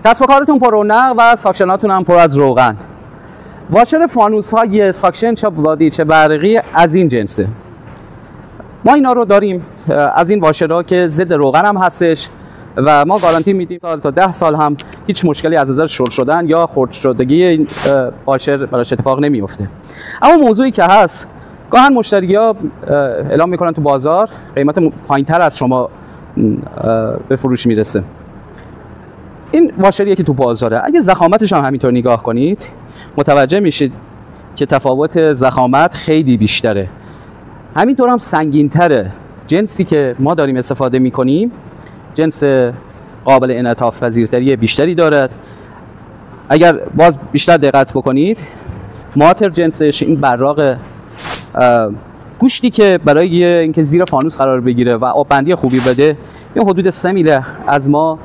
کسب و کارتون پر رونق و ساکشناتون هم پر از روغن. واشر فانوس های ساکشن چه بادی چه برقی از این جنسه. ما اینا رو داریم از این واشرها که ضد روغن هم هستش و ما گارانتی میدیم سال تا 10 سال هم هیچ مشکلی از نظر شل شدن یا خرد شدگی این واشر براش اتفاق نمیفته. اما موضوعی که هست، گاهن مشتری‌ها اعلام میکنن تو بازار قیمت پایین‌تر از شما به فروش میرسه. این واشریه که تو بازاره، اگه ضخامتش هم همینطور نگاه کنید متوجه میشید که تفاوت ضخامت خیلی بیشتره. همینطور هم سنگین‌تره. جنسی که ما داریم استفاده میکنیم جنس قابل انعطاف پذیرتری بیشتری دارد. اگر باز بیشتر دقت بکنید ماتر جنسش، این براق گوشتی که برای اینکه زیر فانوس قرار بگیره و آب بندی خوبی بده، یه حدود 3 میله از ما